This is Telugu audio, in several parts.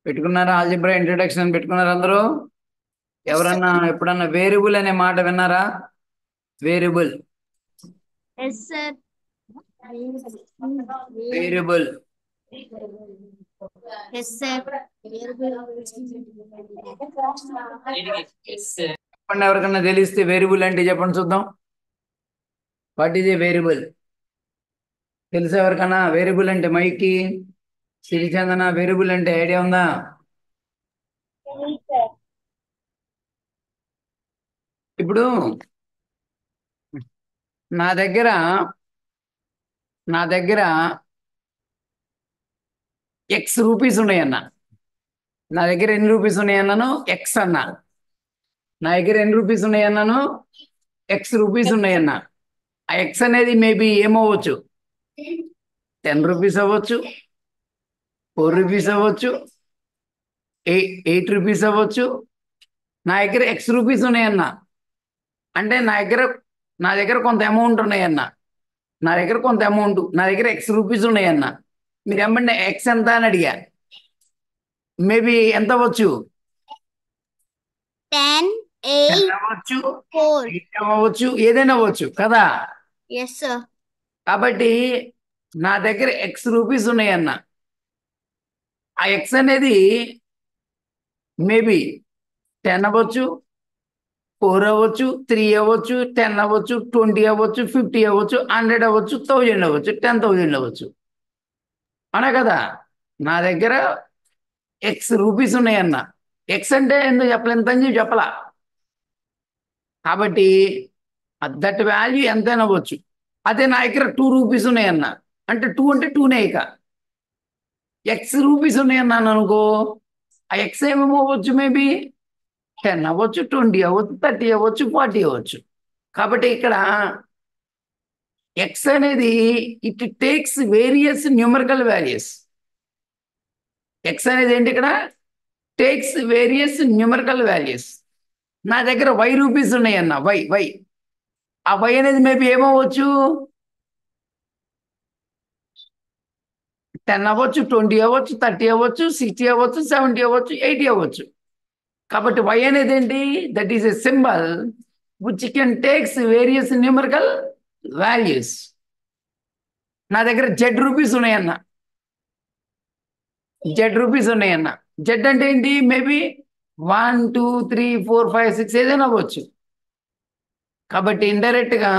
పెట్టుకున్నారా? ఆల్జిబ్రా ఇంట్రడక్షన్ పెట్టుకున్నారా అందరూ? ఎవరన్నా ఎప్పుడన్నా వేరియబుల్ అనే మాట విన్నారా? Variable yes sir. Variable yes sir. చెప్పండి, ఎవరికన్నా తెలిస్తే వేరియబుల్ అంటే చెప్పండి చూద్దాం. What is a variable? తెలుసా ఎవరికన్నా వేరియబుల్ అంటే? మైకి సిరిచందన, వేరియబుల్ అంటే ఐడియా ఉందా? ఇప్పుడు నా దగ్గర నా దగ్గర ఎక్స్ రూపీస్ ఉన్నాయన్న. నా దగ్గర ఎన్ని రూపీస్ ఉన్నాయన్నాను? ఎక్స్ అన్నా. నా దగ్గర ఎన్ని రూపీస్ ఉన్నాయన్నాను? ఎక్స్ రూపీస్ ఉన్నాయన్నా. ఆ ఎక్స్ అనేది మేబీ ఏమవ్వచ్చు? 10 రూపీస్ అవ్వచ్చు, 4 రూపీస్ అవ్వచ్చు, 8 రూపీస్ అవ్వచ్చు. నా దగ్గర ఎక్స్ రూపీస్ ఉన్నాయన్నా అంటే నా దగ్గర కొంత అమౌంట్ ఉన్నాయన్న. నా దగ్గర ఎక్స్ రూపీస్ ఉన్నాయన్న. మీరు ఏమంటే ఎక్స్ ఎంత అని అడిగా. మేబీ ఎంత అవ్వచ్చు? 10, 10 8, అవ్వచ్చు, 4. 8 అవ్వచ్చు, ఏదైనా అవ్వచ్చు కదా. Yes sir. కాబట్టి నా దగ్గర ఎక్స్ రూపీస్ ఉన్నాయన్న. ఆ ఎక్స్ అనేది మేబీ 10 అవ్వచ్చు, 4 అవ్వచ్చు, 3 అవ్వచ్చు, 10 అవ్వచ్చు, 20 అవ్వచ్చు, 50 అవ్వచ్చు, 100 అవ్వచ్చు, 1000 అవ్వచ్చు, 10,000 అవ్వచ్చు. అవునా కదా. నా దగ్గర ఎక్స్ రూపీస్ ఉన్నాయన్న. ఎక్స్ అంటే ఎందుకు చెప్పలే, ఎంత అని చెప్పలా. కాబట్టి దట్ వాల్యూ ఎంతైనా అవ్వచ్చు. అదే నా దగ్గర 2 రూపీస్ ఉన్నాయన్న అంటే 2 అంటే 2నే. ఇక ఎక్స్ రూపీస్ ఉన్నాయన్నాను అనుకో, ఆ ఎక్స్ ఏమేమో అవ్వచ్చు. మేబీ 10 అవ్వచ్చు, 20 అవ్వచ్చు, 30 అవ్వచ్చు, 40 అవ్వచ్చు. కాబట్టి ఇక్కడ ఎక్స్ అనేది it takes various numerical values. X అనేది ఏంటి ఇక్కడ? Takes various numerical values. నా దగ్గర వై రూపీస్ ఉన్నాయన్న. వై ఆ వై అనేది మేబీ ఏమవ్వచ్చు? 10 అవ్వచ్చు, 20 అవ్వచ్చు, 30 అవ్వచ్చు, 60 అవ్వచ్చు, 70 అవ్వచ్చు, 80 అవ్వచ్చు. కాబట్టి వై అనేది ఏంటి? That is a symbol which can takes various numerical values. నా దగ్గర జెడ్ రూపీస్ ఉన్నాయన్న. జెడ్ అంటే ఏంటి? మేబీ 1, 2, 3, 4, 5, 6 ఏదైనా అవ్వచ్చు. కాబట్టి ఇండైరెక్ట్ గా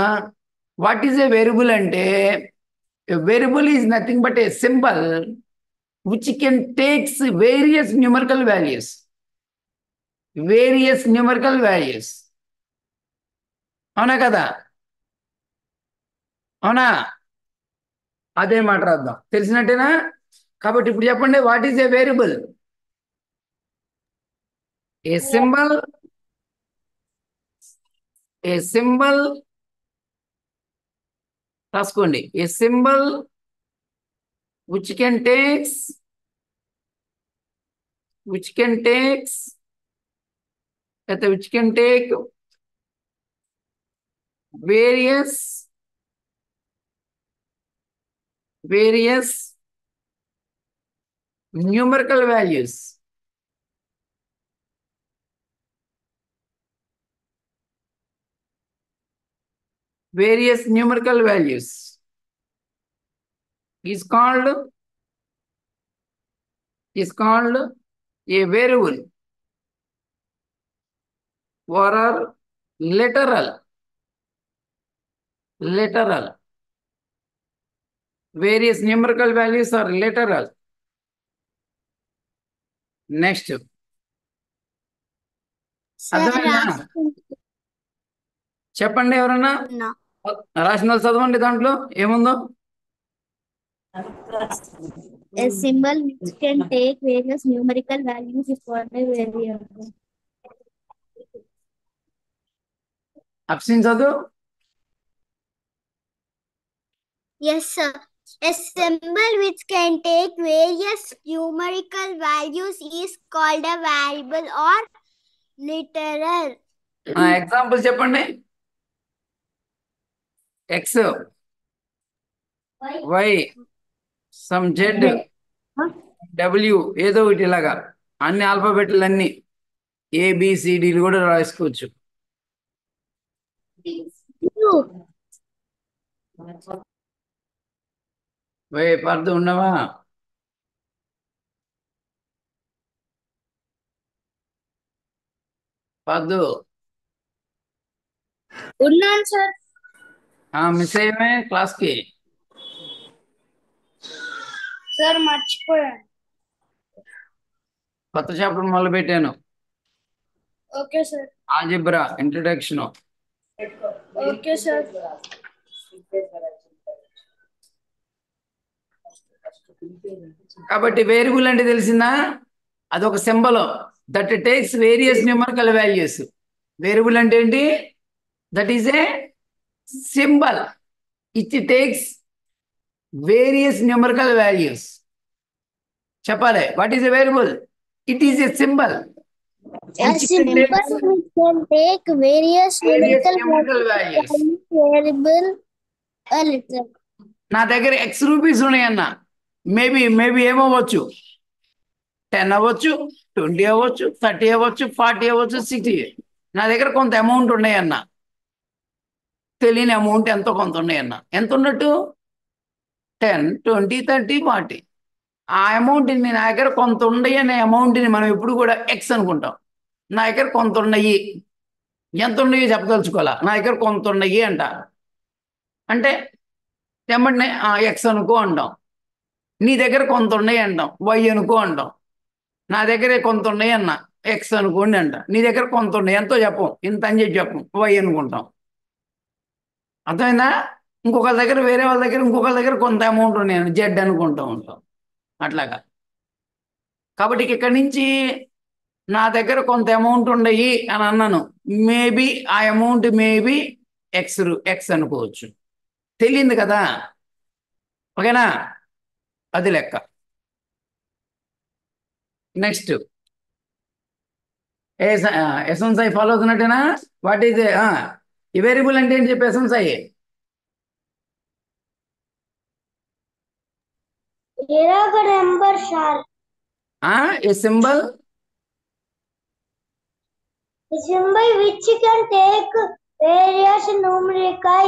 వాట్ ఈజ్ ఏ వేరియబుల్ అంటే, variable is nothing but A symbol which can takes various numerical values. అవునా కదా? అవునా? అదే మాట రాద్దాం. తెలిసినట్టేనా? కాబట్టి ఇప్పుడు చెప్పండి, what is a variable? A symbol రాసుకోండి. ఏ symbol which can takes which can takes which can take various numerical values. Various numerical values is called a variable or are literal. Various numerical values are literal. Next. అర్థమైందా? చెప్పండి ఎవరన్నా రాసిన వాళ్ళు చదవండి. దాంట్లో ఏముందో? A symbol which can take various numerical values is called a variable. అప్సిన్ చదువు. Yes, sir. A symbol which can take various numerical values is called a variable or literal. Example చెప్పండి. ఎక్స్, వై, సమ్ జెడ్, డబ్ల్యూ, ఏదో ఒకటి ఇలాగా. అన్ని ఆల్ఫాబెట్లు అన్ని ఏబిసిడీలు కూడా రాసుకోవచ్చు. పర్దు ఉండవా? పద్దు ఉన్నాను సార్. మిస్ అయ్యమే క్లాస్కి. సార్ మర్చిపోయాను. కొత్త చాప్టర్ మొదలు పెట్టాను. Okay sir. Algebra introduction. Okay sir. కాబట్టి వేరియబుల్ అంటే తెలిసిందా? అదొక symbol that takes various numerical values. Variable అంటే ఏంటి? That is a symbol it takes various numerical values. చెప్పాలి, what is a variable? It is a symbol A symbol which can take various numerical values. variable a letter. నా దగ్గర ఎక్స్ రూపీస్ ఉన్నాయన్న, మేబీ ఏమవ్వచ్చు, 10 అవ్వచ్చు, 20 అవ్వచ్చు, 30 అవ్వచ్చు, 40 అవ్వచ్చు, 60. నా దగ్గర కొంత అమౌంట్ ఉన్నాయన్న, తెలియని అమౌంట్ ఎంతో కొంత ఉన్నాయన్న. ఎంత ఉన్నట్టు? 10, 20, 30, 40. ఆ అమౌంట్ని నా దగ్గర కొంత ఉన్నాయి అనే అమౌంట్ని మనం ఎప్పుడు కూడా ఎక్స్ అనుకుంటాం. నా దగ్గర కొంత ఉన్నాయి, ఎంత ఉన్నాయో చెప్పదలుచుకోవాలా, నా దగ్గర కొంత ఉన్నాయి అంట. అంటే తెమ్మంటే ఎక్స్ అనుకో అంటాం. నీ దగ్గర కొంత ఉన్నాయి అంటాం, వై అనుకో అంటాం. నా దగ్గర కొంత ఉన్నాయి అన్న, ఎక్స్ అనుకోండి అంట. నీ దగ్గర కొంత ఉన్నాయి, ఎంతో చెప్పం, ఇంత అని చెప్పం, వై అనుకుంటాం. అర్థమైందా? ఇంకొకరి దగ్గర, వేరే వాళ్ళ దగ్గర, ఇంకొకరి దగ్గర కొంత అమౌంట్ ఉన్నాయి, జెడ్ అనుకుంటూ ఉంటాం. అట్లాగా. కాబట్టి ఇక్కడి నుంచి నా దగ్గర కొంత అమౌంట్ ఉన్నాయి అని అన్నాను, మేబీ ఆ అమౌంట్ మేబీ ఎక్స్ అనుకోవచ్చు. తెలియంది కదా, ఓకేనా? అది లెక్క. నెక్స్ట్ ఎస్ఎన్సై ఫాలో అవుతున్నట్టేనా? వాట్ ఈజ్ ఈ వేరియబుల్ అంటే ఏంటి చెప్పి ఎస్ఎన్సై? Number sir. A symbol which can take various numerical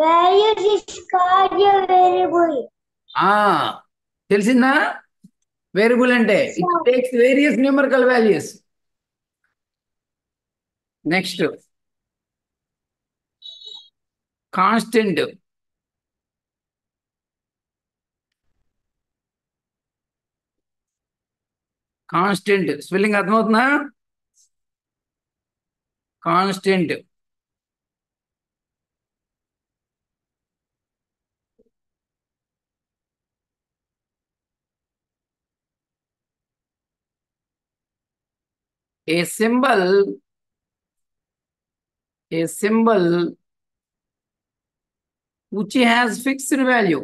values is called a variable. తెలిసిందా? వేరియబుల్ అంటే it takes various numerical values. Next constant. Constant spelling అర్థమవుతుందా? Constant a symbol which has fixed value,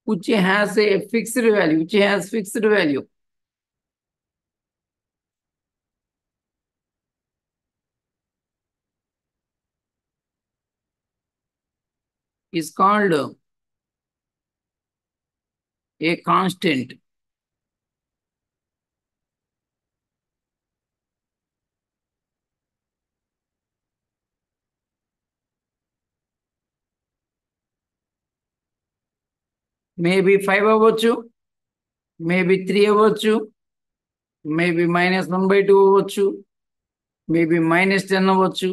which has fixed value is called a constant. Maybe 5 అవ్వచ్చు, మేబీ 3 అవ్వచ్చు, మేబీ -1/2 అవ్వచ్చు, మేబీ -10 అవ్వచ్చు,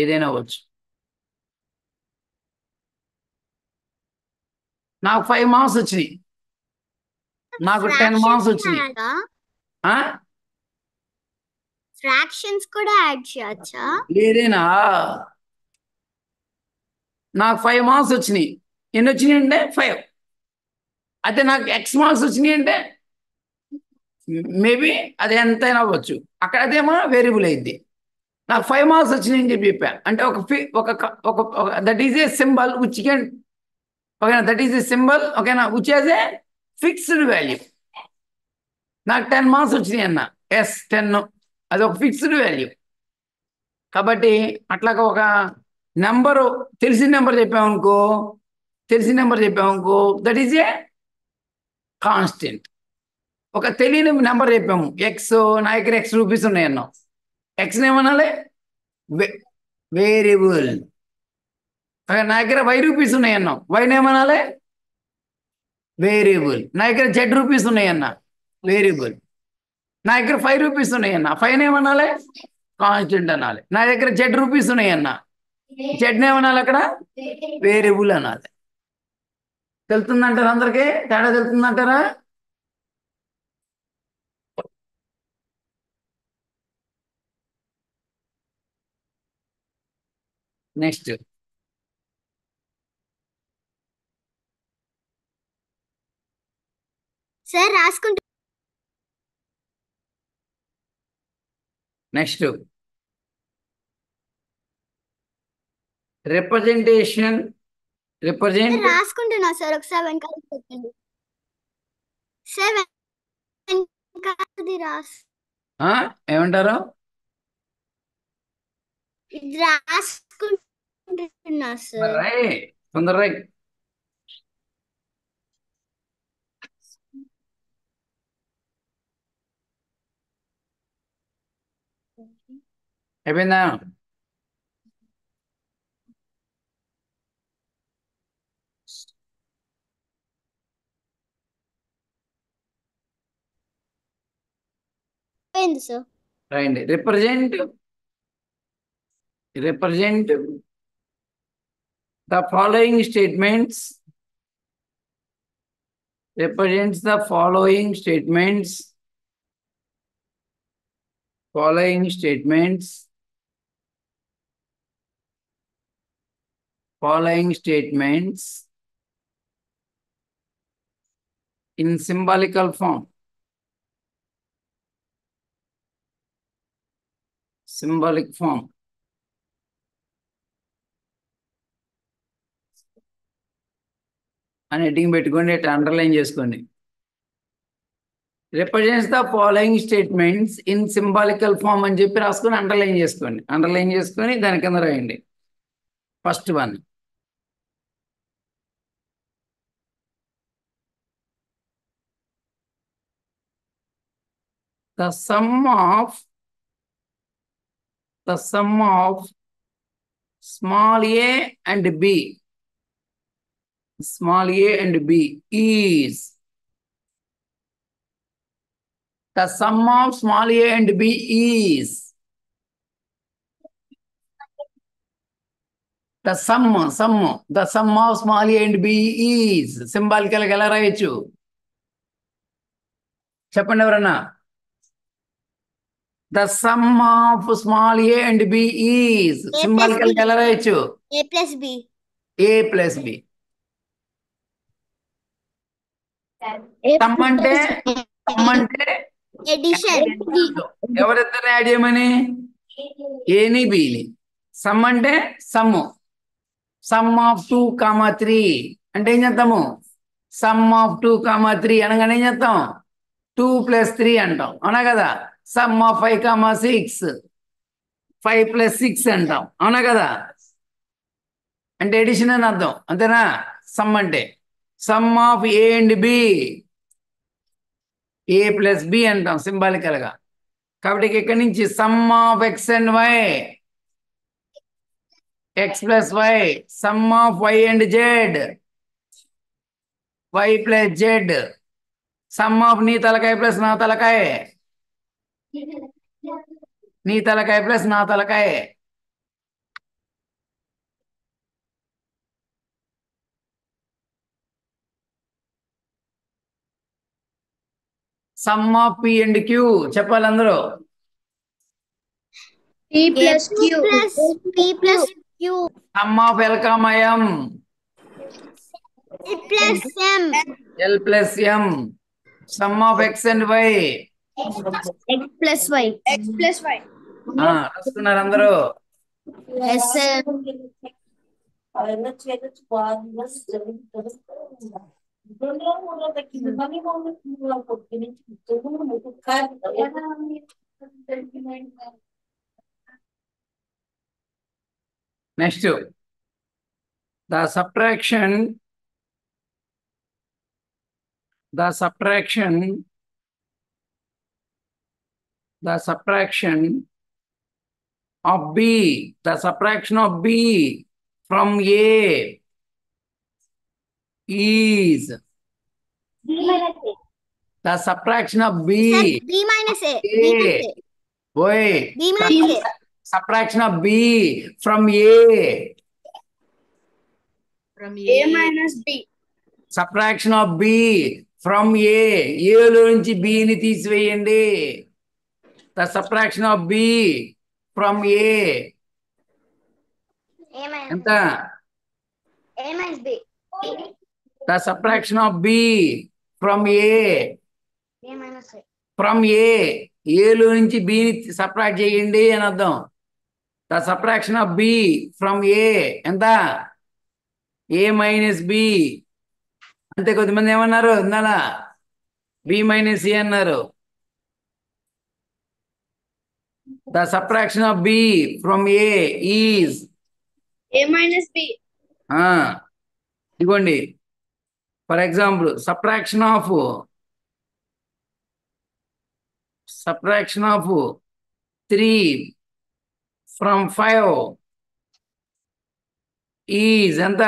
ఏదైనా అవ్వచ్చు. నాకు 5 మార్క్స్ వచ్చినాయి, నాకు 10 మార్క్స్ వచ్చినాయి. ఫ్రాక్షన్స్ కూడా యాడ్ చేయొచ్చా? లేదేనా? నాకు 5 మార్క్స్ వచ్చినాయి. ఎన్ని వచ్చినాయి అంటే 5. అయితే నాకు ఎక్స్ మార్క్స్ వచ్చినాయి అంటే మేబీ అది ఎంతైనా అవ్వచ్చు. అక్కడ అదేమో వేరియబుల్ అయింది. నాకు 5 మార్క్స్ వచ్చినాయి అని చెప్పా అంటే that is A symbol which can, ఓకేనా? దట్ ఈజ్ ఏ సింబల్, ఓకేనా, which has a fixed value. నాకు 10 మార్క్స్ వచ్చినాయి అన్న, 10, అది ఒక ఫిక్స్డ్ వాల్యూ. కాబట్టి అట్లాగా ఒక నెంబరు, తెలిసిన నెంబర్ చెప్పామనుకో, దట్ ఈజ్ ఏ కాన్స్టెంట్. ఒక తెలియని నెంబర్ చెప్పాము, ఎక్స్, నా దగ్గర ఎక్స్ రూపీస్ ఉన్నాయన్నాం. ఎక్స్ని ఏమనాలి? వేరియబుల్. నా దగ్గర వై రూపీస్ ఉన్నాయన్నాం, వైని ఏమనాలి? వేరియబుల్. నా దగ్గర జెడ్ రూపీస్ ఉన్నాయన్నా, వేరియబుల్. నా దగ్గర 5 రూపీస్ ఉన్నాయన్నా, 5 ఏమనాలి? కాన్స్టెంట్ అనాలి. నా దగ్గర జెడ్ రూపీస్ ఉన్నాయన్నా, జెడ్ ఏమనాలి అక్కడ? వేరియబుల్ అనాలి. తెలుతుందంటారా? అందరికీ తేడా తెలుతుందంటారా? నెక్స్ట్ సార్ రాసుకుంటూ నెక్స్ట్ రిప్రజెంటేషన్. రిప్రజెంట్ రాసుకుంటున్నా సార్, ఒకసారి వెనకాల పెట్టండి. సార్ వెనకాలది ఏమంటారు? ఇది రాసుకుంటున్నా సార్. రాయ్, తొందర రాయ్. అయిపోయిందా? అయిపోయింది సార్. రాయండి. Represent the following statements. Represents the following statements. Following statements in symbolical form. Symbolic form. అని హెడ్డింగ్ పెట్టుకోండి, ఇట్లా అండర్లైన్ చేసుకోండి. Represents the following statements in symbolical form అని చెప్పి రాసుకొని అండర్లైన్ చేసుకోండి. అండర్లైన్ చేసుకొని దాని కింద రాయండి. First one, the sum of small a and b is the sum of small a and b is the sum of small a and b is symbolical గా ఎలా రాయొచ్చు చెప్పండి ఎవరన్నా? The sum of small a and b is symbolical గా ఎలా రాయొచ్చు? a plus b. సమ్ అంటే ఎడిషన్. ఎవరిద్దరు యాడ్ చేయమని? ఏని బిని. సమ్ అంటే సమ్ ఆఫ్ 2, 3 అంటే ఏం చేద్దాము? సమ్ ఆఫ్ 2, 3 అనగానే ఏం చేద్దాం? 2 + 3 అంటాం, అవునా కదా? సమ్ ఆఫ్ 5, 6 5 + 6 అంటాం, అవునా కదా? అంటే ఎడిషన్ అని అర్థం, అంతేనా? సమ్ అంటే sum of A and B, a + b అంటాం సింబాలికల్ గా. కాబట్టి ఇక్కడి నుంచి sum of X and Y, x + y, sum of y and z, y + z, sum of నీ తలకాయ ప్లస్ నా తలకాయ, నీ తలకాయ ప్లస్ నా తలకాయ. Some of p and q చెప్పాలి అందరూ. p plus q. Some of l, m, l plus m, some of x and y. x plus y. రాసుకున్నారు అందరూ? yes sir. Next, the subtraction the subtraction of B, the subtraction of B from A is the subtraction of Sir, B B minus A. A. Wait, B minus A. subtraction of B from A. From A minus B. Subtraction of B from A. ఏలో నుంచి B ని తీసివేయండి. The subtraction of B from A. A minus ఎంత? A minus B. The subtraction of B from A. A minus A. From A, ఏలో నుంచి బిని సబ్ట్రాక్ట్ చేయండి అని అర్థం. The subtraction of B from A ఎంత? A minus B. అంతే, కొద్దిమంది ఏమన్నారు ఇందాల బి మైనస్ ఏ అన్నారు. The subtraction of B from A is A minus B. ఇదిగోండి, for example subtraction of 3 from 5 is ఎంత?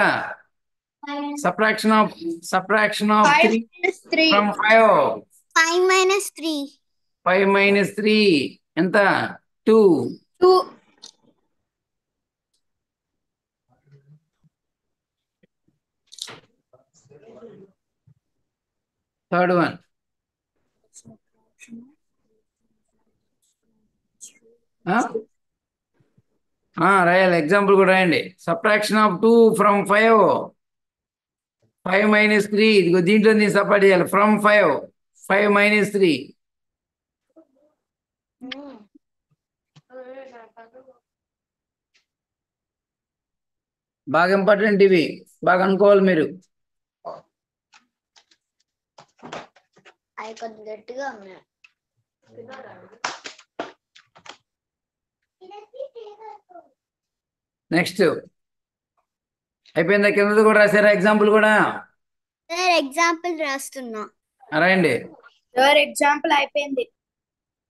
Subtraction of 5 3 minus 3. from 5. 5 minus 3. 5 minus 3 ఎంత? 2. 2. Third one. రాయాలి, ఎగ్జాంపుల్ కూడా రాయండి. Subtraction of 2 from 5. 5 minus 3, ఇదిగో దీంట్లో నేను సపరేట్ చేయాలి. From 5, 5 minus 3. బాగా ఇంపార్టెంట్ ఇవి, బాగా అనుకోవాలి మీరు. అవి కొద్ది గట్టిగా ఉన్నాయి. నెక్స్ట్ అయిపోయిందా? కిందది కూడా రాశారా ఎగ్జాంపుల్ కూడా? సార్ ఎగ్జాంపుల్ రాస్తున్నా. రాయండి. సార్ ఎగ్జాంపుల్ అయిపోయింది.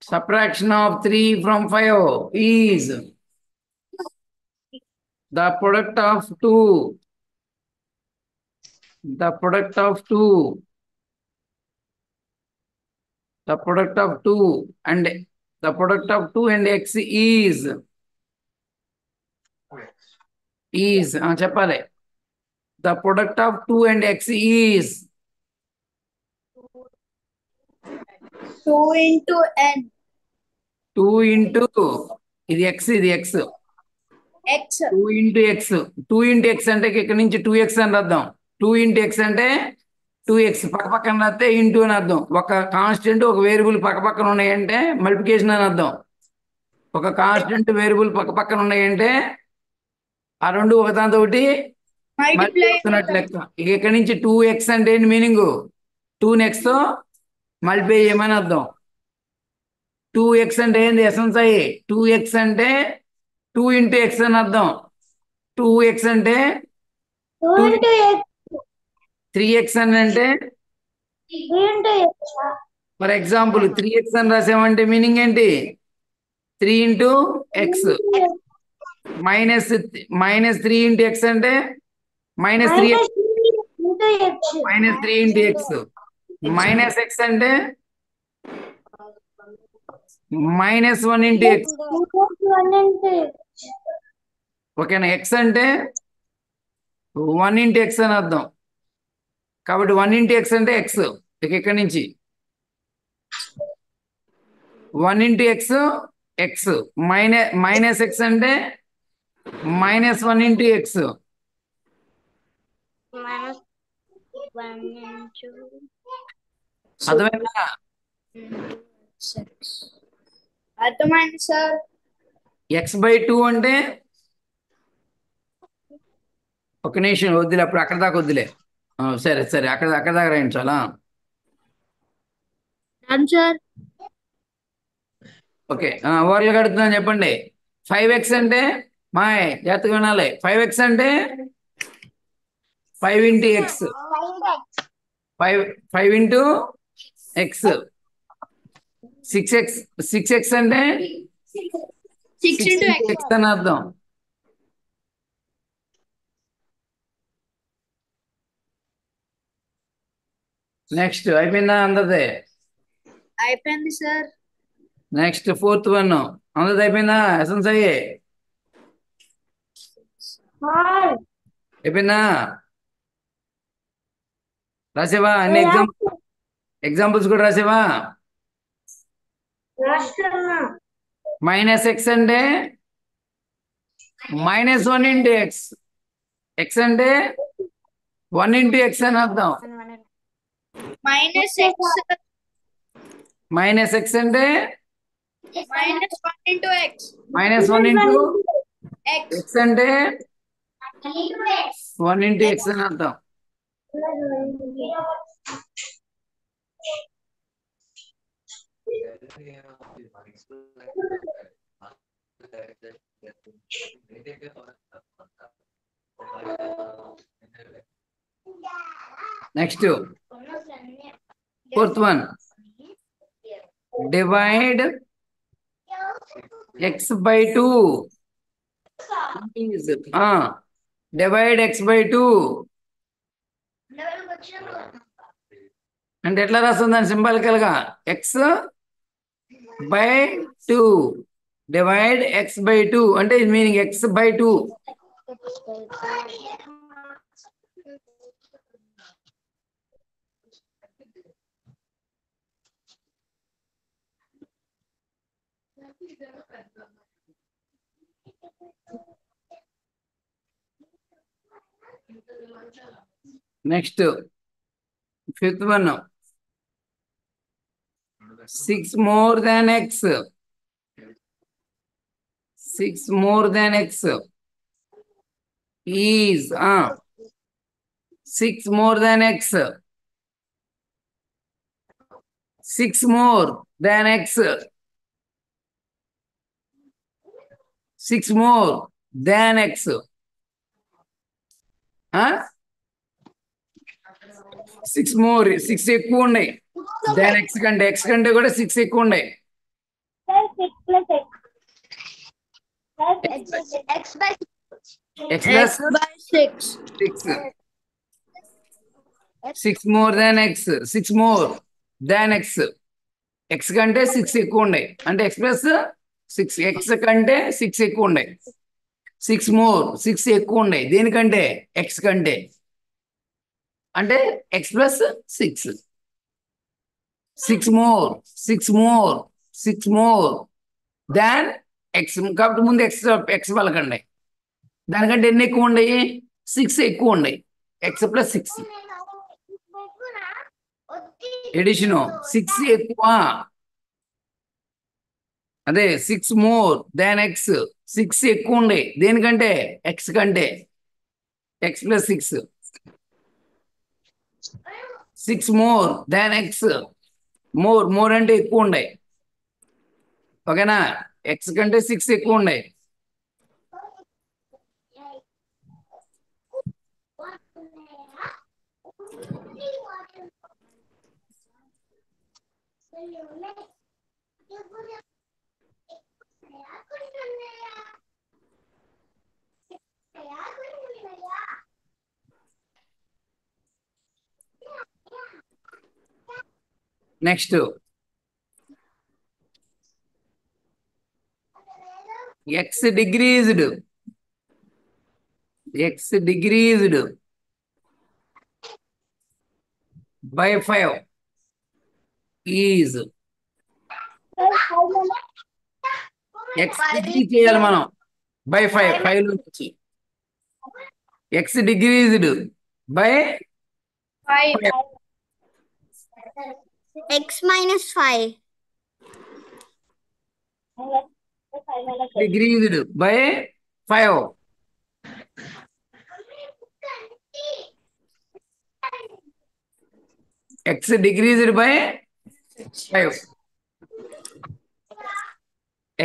Subtraction of 3 from 5 is the product of 2. The product of 2. The product of 2 and the product of 2 and x is చెప్పాలి. The product of 2 and x is 2 into n. 2 into ఇది x, ఇది x. X. 2 into x. 2 into x అంటే ఇక్కడ నుంచి 2x అని అర్థం. 2 into x అంటే 2x పక్క పక్కన రాస్తే ఇంటూ అని అర్థం. ఒక కాన్స్టెంట్ ఒక వేరియబుల్ పక్క పక్కన ఉన్నాయంటే మల్టిప్లికేషన్ అని అర్థం. ఒక కాన్స్టెంట్ వేరియబుల్ పక్క పక్కన ఉన్నాయంటే ఆ రెండు ఒకదాంతో ఒకటి మల్టిప్లై అవుతున్నట్లు లెక్క. ఇక ఇక్కడ నుంచి 2x అంటే ఏంటి మీనింగ్? 2 x తో మల్టిప్లై చేయమని అర్థం. 2x అంటే ఏంది ఎసెన్స్ అయ్యి? 2x అంటే 2 into x అని అర్థం. 2x అంటే 2 into x. 3x అని అంటే 3 into x. For example 3x అని రాసామంటే మీనింగ్ ఏంటి? 3 into x. Minus 3 into x అంటే minus 3x. Minus 3 into x. Minus x అంటే మైనస్ 1 into x. ఓకేనా? x అంటే 1 into x అని అర్థం. కాబట్టి 1 into x అంటే x. ఇక ఇక్కడి నుంచి 1 into x x minus x అంటే మైనస్ 1 into x. అర్థమైందా? అర్థమైంది సార్. x/2 అంటే ఒక నిమిషం వద్దులే, అప్పుడు అక్కడ దాకా వద్దులే. సరే సరే, అక్కడ దాకా రాయండి చాలా. సార్ ఓకే, ఓవర్లు కడుతున్నాను చెప్పండి. 5x అంటే మాయ్ జాగ్రత్తగా వినాలి. 5x అంటే 5 into x. 5 into x. 6x అంటే 6 into x. x అని అర్థం. నెక్స్ట్ అయిపోయిందా అందరిదే? అయిపోయింది సార్. నెక్స్ట్ 4th వన్ అందరిది అయిపోయిందా? ఎసెన్స్ అయ్యే అయిపోయిందా? రాసేవా అన్ని ఎగ్జాంపుల్స్ కూడా రాసేవా? మైనస్ ఎక్స్ అంటే -1 into x. ఎక్స్ అంటే 1 into x అని అర్థం. Minus X. మైనస్ ఎక్స్ అంటే -1 into x. -1 into x. x అంటే 1 into x అని అర్థం. Next 4th one divide x by 2. Divide x by 2 అంటే ఎట్లా రాస్తుందని సింబాలికల్ గా x by 2 divide x by 2 అంటే meaning x by 2. Next 5th one 6 more than x. 6 more than x is 6 more than x. 6 more than x. 6 more than x. 6 more 6 ఎక్కువ ఉన్నాయి దాన్ x కంటే. x కంటే కూడా 6 ఎక్కువ ఉన్నాయి. x by x plus 6. 6 more than x. 6 more than x. x కంటే 6 ఎక్కువ ఉన్నాయి అంటే x plus 6. x కంటే 6 ఎక్కువ ఉన్నాయి. 6 more 6 ఎక్కువ ఉన్నాయి దేనికంటే x కంటే అంటే x plus 6. 6 more 6 more than x. కాబట్టి ముందు x పలకండి. దానికంటే ఎన్ని ఎక్కువ ఉన్నాయి? 6 ఎక్కువ ఉన్నాయి. x plus 6 ఎడిషన్ 6 ఎక్కువ. అదే 6 more than x. 6 ఎక్కువ ఉన్నాయి దేనికంటే x కంటే x plus 6. 6 more than x. More అంటే ఎక్కువ ఉన్నాయి. ఓకేనా? x కంటే 6 ఎక్కువ ఉన్నాయి. Next x డిగ్రీజ్డ్ by 5 is x degree చేయాలి మనం by 5 నుంచి x డిగ్రీజ్డ్ by 5 x minus 5. డిగ్రీజ్డ్ by 5. x decreased by 5.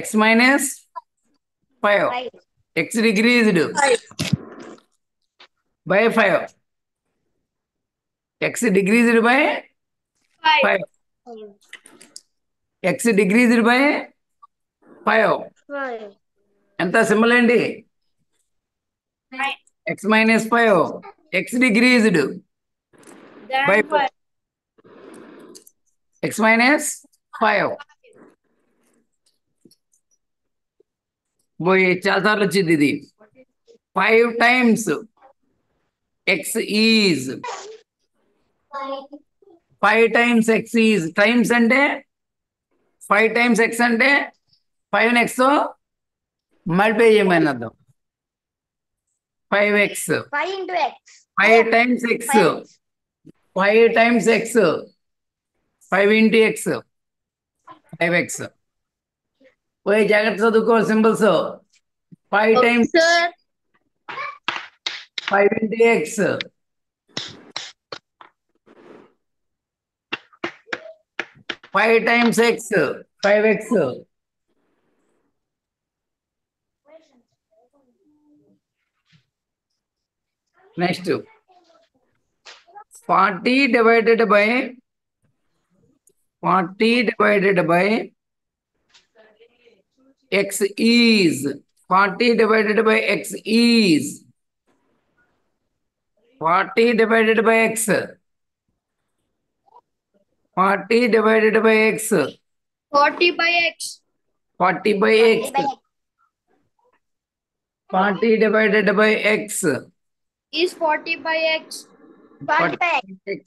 x minus 5. x decreased by 5. x decreased by 5. X decreased by 5 5. ఎంత సింబల్ ఏంటి? X minus 5 x decreased by Then 5. X minus 5 పోయి చాలాసార్లు వచ్చింది ఇది. 5 times x is 5 times x is times అంటే 5 టైమ్స్ ఎక్స్ అంటే 5 ఎక్స్ మల్టిప్లై చేయమని అర్థం. 5x 5 into x. 5 times X 5 times X 5 into X 5x పోయి జాగ్రత్త చదువుకోవాలి symbols. 5 times Sir. 5 into X 5 times X 5x. Next 40 divided by x is 40 divided by x is 40 divided by x 40 divided by x 40 by x. 40 by x 40 divided by x Is 40 by x. 40 by x. x.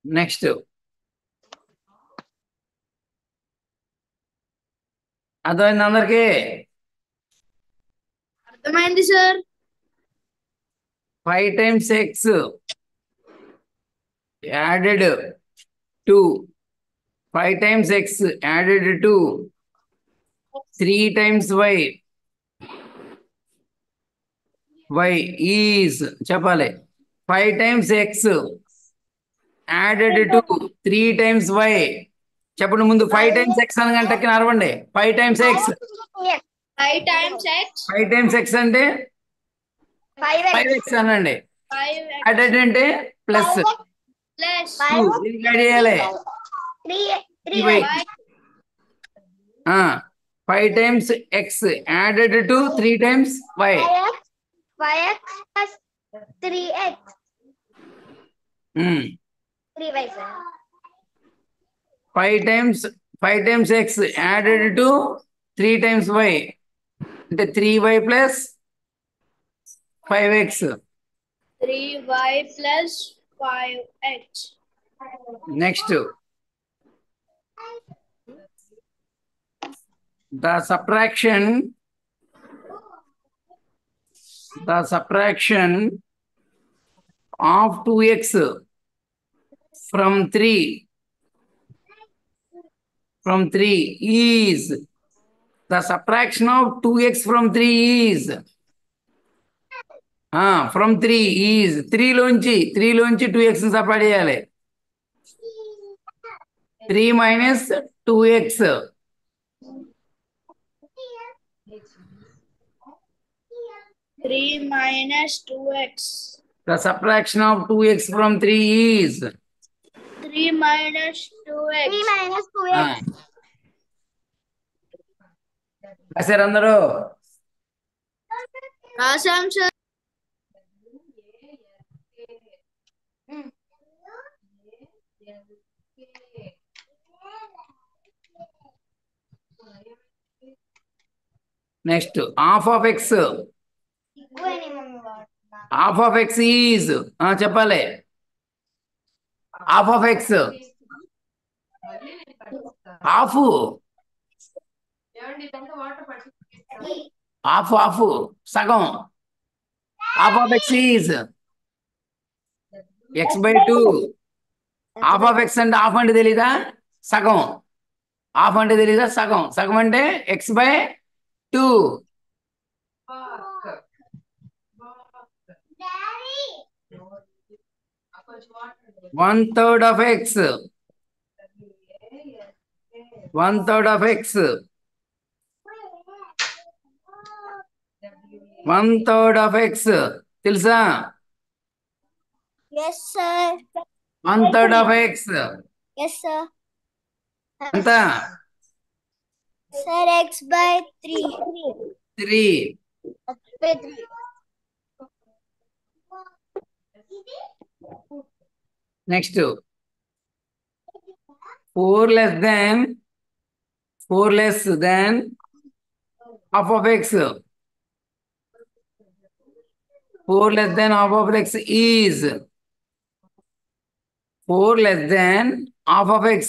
Next అర్థమైంది అందరికి? అర్థమైంది sir. 5 times x added 2 5 times x added 2 3 times y is చెప్పాలి 5 times x added 2 3 times y చెప్పండి ముందు 5 times x అనగానే టక్కున అరవండి 5 times x 5 times x. 5 times x అంటే 5x. 5x అనండి 5x added అంటే ప్లస్ plus 2 దీనికి యాడ్ చేయాలి 3y. 5 times x added to 3 times y 5x plus 3x. Hmm. 3y, sir. 5 times x added to 3 times y అంటే 3y plus 5x 3y plus 5x. Next the subtraction of 2x from 3 is the subtraction of 2x from 3 is from 3 is 3 లోంచి 2x సపరేట్ చేయాలి 3 minus 2x 3 minus 2x. the subtraction of 2x from 3 is 3 minus 2x. 3 minus 2x. రాశారు అందరూ రాసాం sir. Next half of x is చెప్పాలి half of x half సగం half of x is x by 2 half of x అంటే half అంటే తెలీదా సగం half అంటే తెలీదా సగం అంటే x by 2 1/3 of x 1/3 of x. 1/3 of x. తెలుసా? Yes, sir. 1/3 of x. Yes, sir. ఎంత? Sir, x by 3. 3. X by 3. Next 4 less than half of x. 4 less than half of x is 4 less than half of x.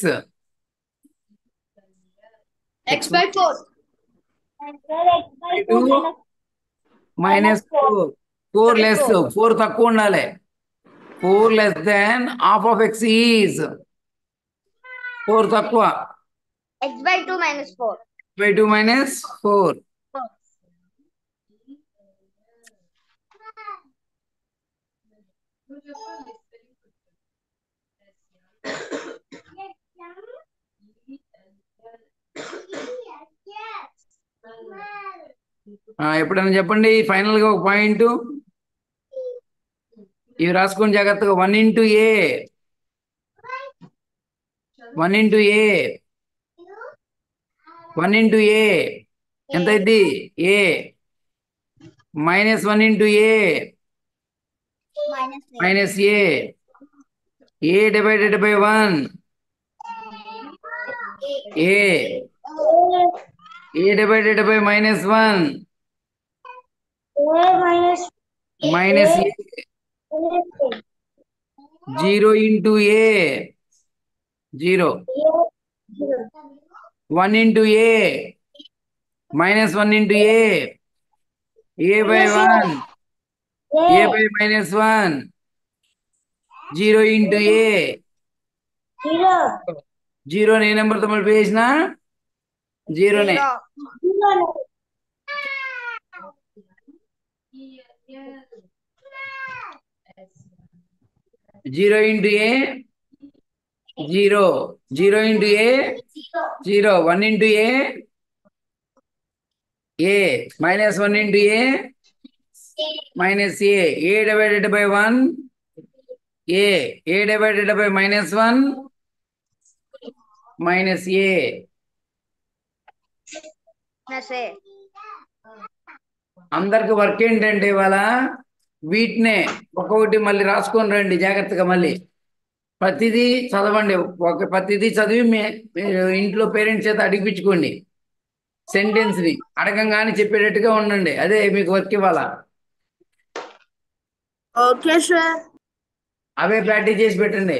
X by 4. Sir, x by 2 minus 4. 4 less. 4 తక్కువ ఉండాలి. 4 less than half of x is 4 తక్కువ. x by 2 minus 4. by 2 minus 4. ఎప్పుడైనా చెప్పండి ఫైనల్ గా ఒక పాయింట్ ఇవి రాసుకొని జాగ్రత్తగా. 1 into a 1 into a 1 into a ఎంత అయింది? a minus 1 into a minus a divided by 1 a divided by minus 1 minus a 0 into a 0 1 into a minus 1 into a by 1 a by minus 1 0 into a 0 ఏ నెంబర్తో మళ్ళీ వేసిన 0నే. 0 into a 0 0 into a 0 1 into a minus 1 into a minus a divided by 1 a divided by minus 1 minus a. అందరికి వర్క్ ఏంటంటే ఇవాళ వీటినే ఒక్కొక్కటి మళ్ళీ రాసుకొని రండి జాగ్రత్తగా. మళ్ళీ ప్రతిదీ చదవండి. ప్రతిదీ చదివి మీరు ఇంట్లో పేరెంట్స్ చేత అడిగిపించుకోండి. సెంటెన్స్ని అడగంగానే చెప్పేటట్టుగా ఉండండి. అదే మీకు వర్క్ ఇవ్వాలా. Okay, sir. అవే ప్రాక్టీస్ చేసి పెట్టండి.